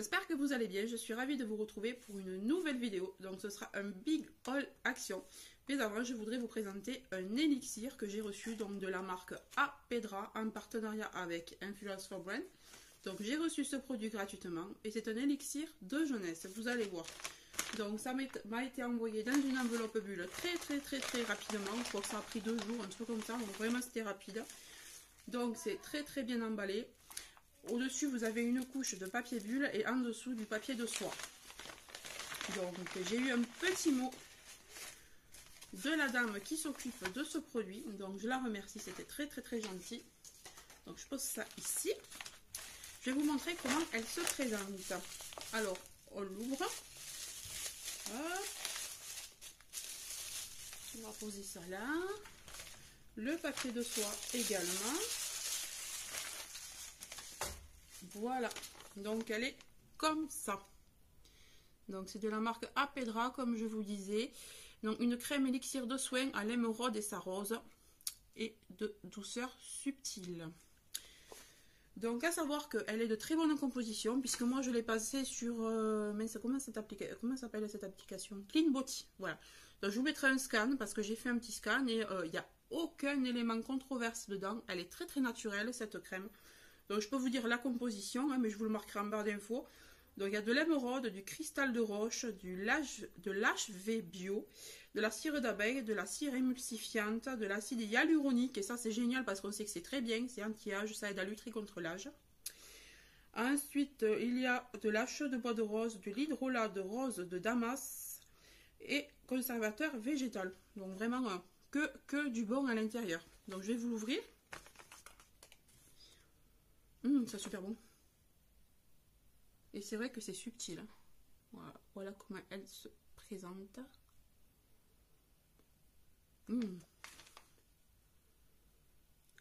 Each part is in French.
j'espère que vous allez bien, je suis ravie de vous retrouver pour une nouvelle vidéo. Donc ce sera un big haul action. Mais avant, je voudrais vous présenter un élixir que j'ai reçu donc de la marque Apedra en partenariat avec Influence for Brand. Donc j'ai reçu ce produit gratuitement et c'est un élixir de jeunesse, vous allez voir. Donc ça m'a été envoyé dans une enveloppe bulle très rapidement. Je crois que ça a pris 2 jours, un truc comme ça, donc vraiment c'était rapide. Donc c'est très bien emballé. Au-dessus, vous avez une couche de papier bulle et en dessous du papier de soie. Donc, j'ai eu un petit mot de la dame qui s'occupe de ce produit. Donc, je la remercie, c'était très gentil. Donc, je pose ça ici. Je vais vous montrer comment elle se présente. Alors, on l'ouvre. On va poser ça là. Le papier de soie également. Voilà, donc elle est comme ça. Donc c'est de la marque Apedra, comme je vous disais. Donc une crème élixir de soin à l'émeraude et sa rose et de douceur subtile. Donc à savoir qu'elle est de très bonne composition, puisque moi je l'ai passée sur comment s'appelle cette application, Clean Body. Voilà. Donc je vous mettrai un scan parce que j'ai fait un petit scan et il n'y a aucun élément controversé dedans. Elle est très naturelle cette crème. Donc je peux vous dire la composition, hein, mais je vous le marquerai en barre d'infos. Donc il y a de l'émeraude, du cristal de roche, de l'HV bio, de la cire d'abeille, de la cire émulsifiante, de l'acide hyaluronique. Et ça c'est génial parce qu'on sait que c'est très bien, c'est anti-âge, ça aide à lutter contre l'âge. Ensuite il y a de la chaux de bois de rose, de l'hydrolat de rose de Damas et conservateur végétal. Donc vraiment que du bon à l'intérieur. Donc je vais vous l'ouvrir. C'est super bon. Et c'est vrai que c'est subtil. Voilà comment elle se présente.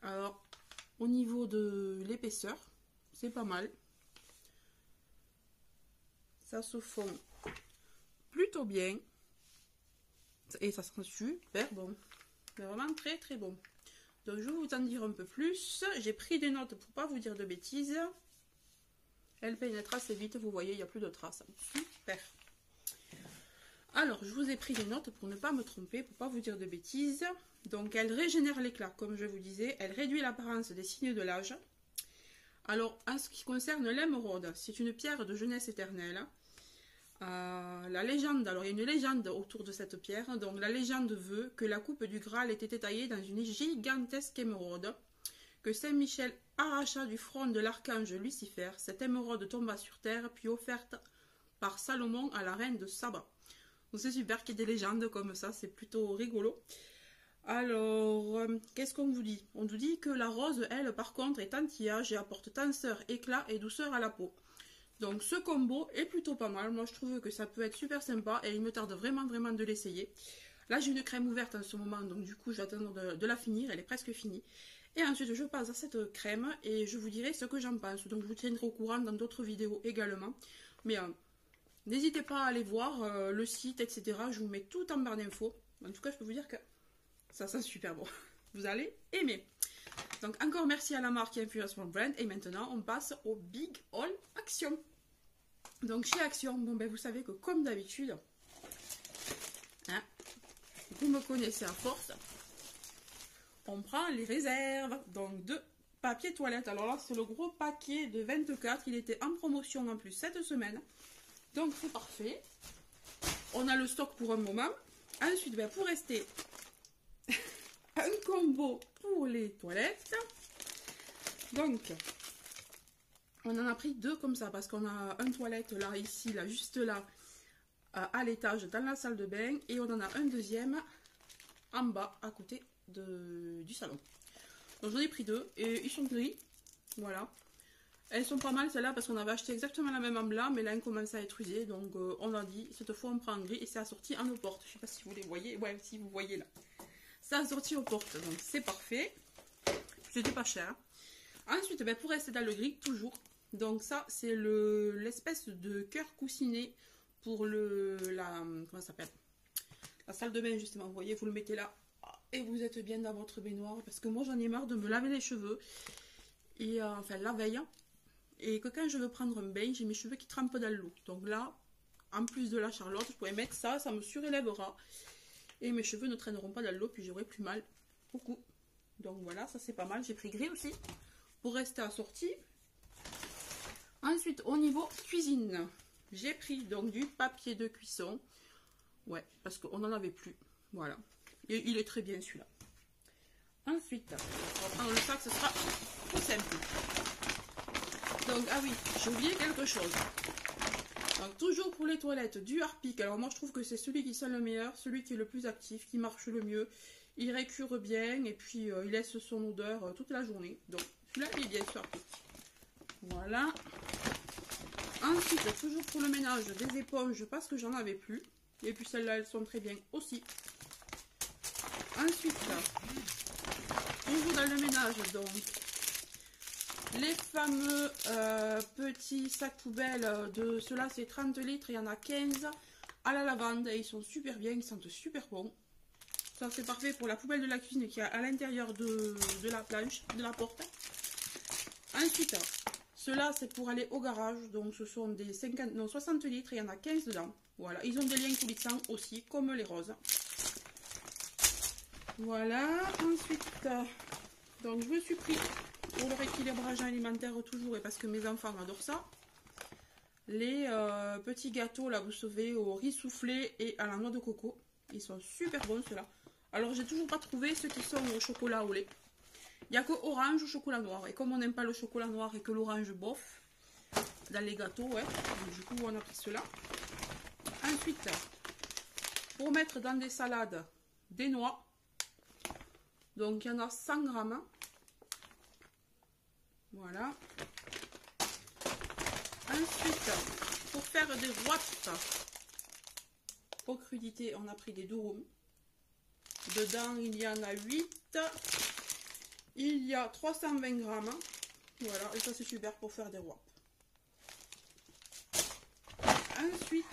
Alors, au niveau de l'épaisseur, c'est pas mal. Ça se fond plutôt bien. Et ça sent super bon. C'est vraiment très bon. Donc je vais vous en dire un peu plus. J'ai pris des notes pour pas vous dire de bêtises. Elle pénètre assez vite, vous voyez, il n'y a plus de traces. Super. Alors, je vous ai pris des notes pour ne pas me tromper, pour pas vous dire de bêtises. Donc, elle régénère l'éclat, comme je vous disais. Elle réduit l'apparence des signes de l'âge. Alors, en ce qui concerne l'émeraude, c'est une pierre de jeunesse éternelle. La légende, alors il y a une légende autour de cette pierre. Donc, la légende veut que la coupe du Graal ait été taillée dans une gigantesque émeraude, que Saint-Michel arracha du front de l'archange Lucifer. Cette émeraude tomba sur terre, puis offerte par Salomon à la reine de Saba. Donc c'est super qu'il y ait des légendes comme ça, c'est plutôt rigolo. Alors, qu'est-ce qu'on vous dit? On nous dit que la rose, elle, par contre, est anti-âge et apporte tenseur, éclat et douceur à la peau. Donc ce combo est plutôt pas mal. Moi, je trouve que ça peut être super sympa et il me tarde vraiment de l'essayer. Là, j'ai une crème ouverte en ce moment, donc du coup, je vais attendre de la finir. Elle est presque finie. Et ensuite, je passe à cette crème et je vous dirai ce que j'en pense. Donc, je vous tiendrai au courant dans d'autres vidéos également. Mais n'hésitez pas à aller voir le site, etc. Je vous mets tout en barre d'infos. En tout cas, je peux vous dire que ça sent super bon. Vous allez aimer. Donc, encore merci à la marque Influence for Brand. Et maintenant, on passe au Big Haul Action. Donc, chez Action, bon, ben, vous savez que comme d'habitude, hein, vous me connaissez à force. On prend les réserves, donc de papier toilette. Alors là, c'est le gros paquet de 24. Il était en promotion en plus cette semaine. Donc, c'est parfait. On a le stock pour un moment. Ensuite, ben, pour rester, un combo pour les toilettes. Donc, on en a pris 2 comme ça. Parce qu'on a un toilette là, ici, là, juste là, à l'étage, dans la salle de bain. Et on en a un deuxième en bas, à côté du salon. Donc j'en ai pris 2 et ils sont gris. Voilà. Elles sont pas mal celles-là parce qu'on avait acheté exactement la même en blanc, mais là elles commencent à être usées. Donc on l'a dit, cette fois on prend en gris et c'est assorti en aux portes. Je sais pas si vous les voyez. Ouais, si vous voyez là. C'est assorti aux portes, donc c'est parfait. C'était pas cher. Ensuite, ben, pour rester dans le gris, toujours. Donc ça, c'est l'espèce de cœur coussiné pour comment ça s'appelle? La salle de bain justement. Vous voyez, vous le mettez là. Et vous êtes bien dans votre baignoire parce que moi j'en ai marre de me laver les cheveux et enfin la veille et que quand je veux prendre un bain, j'ai mes cheveux qui trempent dans l'eau. Donc là, en plus de la Charlotte, je pourrais mettre ça, ça me surélèvera. Et mes cheveux ne traîneront pas dans l'eau, puis j'aurai plus mal au cou. Donc voilà, ça c'est pas mal. J'ai pris gris aussi, pour rester assorti. Ensuite, au niveau cuisine, j'ai pris donc du papier de cuisson. Ouais, parce qu'on n'en avait plus. Voilà. Et il est très bien celui-là. Ensuite, on va prendre le sac, ce sera tout simple. Donc, ah oui, j'ai oublié quelque chose. Donc, toujours pour les toilettes, du Harpic. Alors, moi, je trouve que c'est celui qui sent le meilleur, celui qui est le plus actif, qui marche le mieux. Il récure bien et puis il laisse son odeur toute la journée. Donc, celui-là, il est bien sûr Harpic. Voilà. Ensuite, toujours pour le ménage, des éponges parce que j'en avais plus. Et puis celles-là, elles sont très bien aussi. Ensuite, toujours dans le ménage, donc, les fameux petits sacs poubelles de ceux-là, c'est 30 litres. Il y en a 15 à la lavande. Et ils sont super bien, ils sentent super bon. Ça, c'est parfait pour la poubelle de la cuisine qui est à l'intérieur de la planche, de la porte. Ensuite, ceux-là, c'est pour aller au garage. Donc, ce sont des 60 litres. Il y en a 15 dedans. Voilà. Ils ont des liens coulissants aussi, comme les roses. Voilà. Ensuite, donc, je me suis pris pour le rééquilibrage alimentaire toujours, et parce que mes enfants adorent ça, les petits gâteaux, là, vous savez, au riz soufflé et à la noix de coco. Ils sont super bons, ceux-là. Alors, j'ai toujours pas trouvé ceux qui sont au chocolat au lait. Il n'y a que orange ou chocolat noir. Et comme on n'aime pas le chocolat noir et que l'orange bof dans les gâteaux, ouais. Donc, du coup, on a pris ceux-là. Ensuite, pour mettre dans des salades, des noix. Donc, il y en a 100 grammes. Voilà. Ensuite, pour faire des wraps aux crudités, on a pris des durum. Dedans, il y en a 8. Il y a 320 grammes. Voilà, et ça c'est super pour faire des wraps. Ensuite,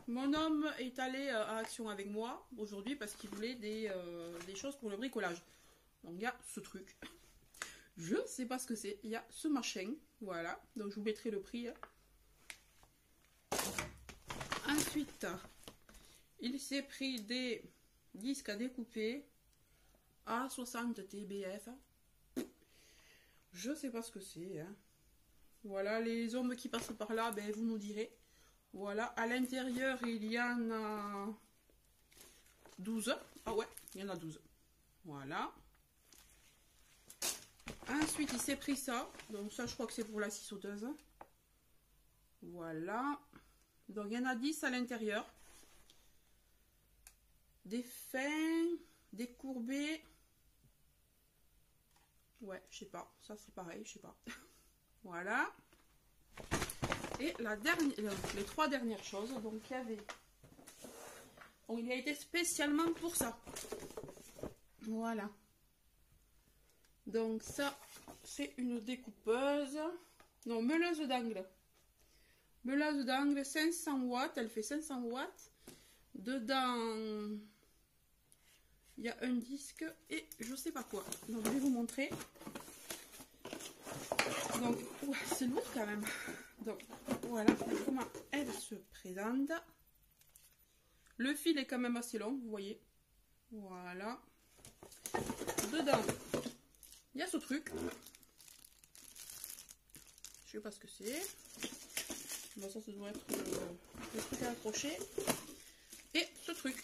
mon homme est allé à Action avec moi aujourd'hui parce qu'il voulait des choses pour le bricolage. Donc il y a ce truc. Je ne sais pas ce que c'est. Il y a ce machin. Voilà, donc je vous mettrai le prix. Ensuite, il s'est pris des disques à découper à 60 TBF. Je sais pas ce que c'est. Hein. Voilà, les hommes qui passent par là, ben, vous nous direz. Voilà, à l'intérieur, il y en a 12. Ah ouais, il y en a 12. Voilà. Ensuite, il s'est pris ça. Donc ça, je crois que c'est pour la scie sauteuse. Voilà. Donc, il y en a 10 à l'intérieur. Des fins, des courbés. Ouais, je sais pas. Ça, c'est pareil, je sais pas. Voilà. Et la dernière, les 3 dernières choses. Donc, il y avait... Donc, il a été spécialement pour ça. Voilà. Donc, ça, c'est une découpeuse. Non, meuleuse d'angle. Meuleuse d'angle, 500 watts. Elle fait 500 watts. Dedans... il y a un disque et je sais pas quoi. Donc, je vais vous montrer. Donc, ouais, c'est lourd quand même. Donc, voilà comment elle se présente. Le fil est quand même assez long, vous voyez. Voilà. Dedans, il y a ce truc. Je sais pas ce que c'est. Bon, ça doit être le truc à accrocher. Et ce truc.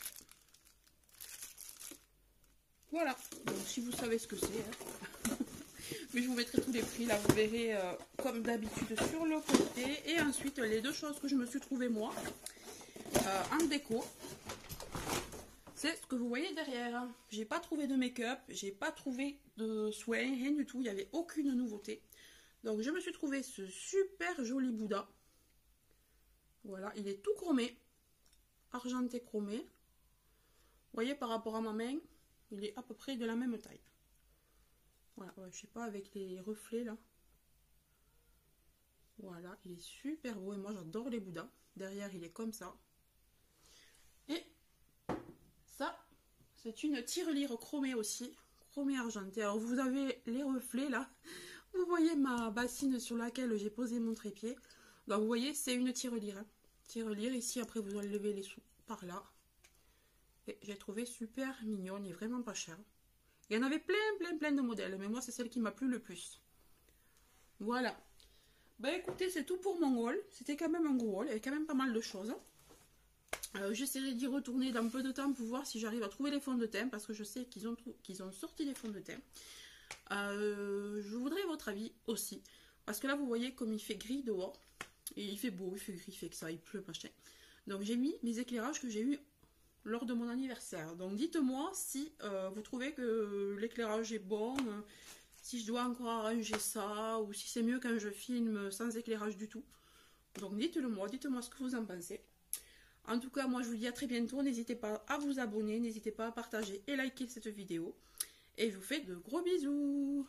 Voilà. Donc, si vous savez ce que c'est... Hein. Mais je vous mettrai tous les prix, là, vous verrez comme d'habitude sur le côté. Et ensuite, les 2 choses que je me suis trouvée, moi, en déco. C'est ce que vous voyez derrière. J'ai pas trouvé de make-up, j'ai pas trouvé de soins, rien du tout. Il n'y avait aucune nouveauté. Donc, je me suis trouvé ce super joli Bouddha. Voilà, il est tout chromé. Argenté chromé. Vous voyez, par rapport à ma main, il est à peu près de la même taille. Voilà, ouais, je sais pas, avec les reflets là. Voilà, il est super beau et moi j'adore les Bouddhas. Derrière, il est comme ça. Et ça, c'est une tirelire chromée aussi. Chromée argentée. Alors vous avez les reflets là. vous voyez ma bassine sur laquelle j'ai posé mon trépied. Donc vous voyez, c'est une tirelire. Hein. Tirelire, ici après vous enlevez les sous par là. Et j'ai trouvé super mignonne et vraiment pas chère. Il y en avait plein de modèles, mais moi c'est celle qui m'a plu le plus. Voilà. Bah écoutez, c'est tout pour mon haul. C'était quand même un gros haul, il y avait quand même pas mal de choses. J'essaierai d'y retourner dans peu de temps pour voir si j'arrive à trouver les fonds de teint, parce que je sais qu'ils ont sorti les fonds de teint. Je voudrais votre avis aussi, parce que là vous voyez comme il fait gris dehors, et il fait beau, il fait gris, il fait que ça, il pleut, machin. Donc j'ai mis mes éclairages que j'ai eu lors de mon anniversaire. Donc dites-moi si vous trouvez que l'éclairage est bon, si je dois encore arranger ça, ou si c'est mieux quand je filme sans éclairage du tout. Donc dites-le moi, dites-moi ce que vous en pensez. En tout cas, moi je vous dis à très bientôt. N'hésitez pas à vous abonner, n'hésitez pas à partager et liker cette vidéo. Et je vous fais de gros bisous.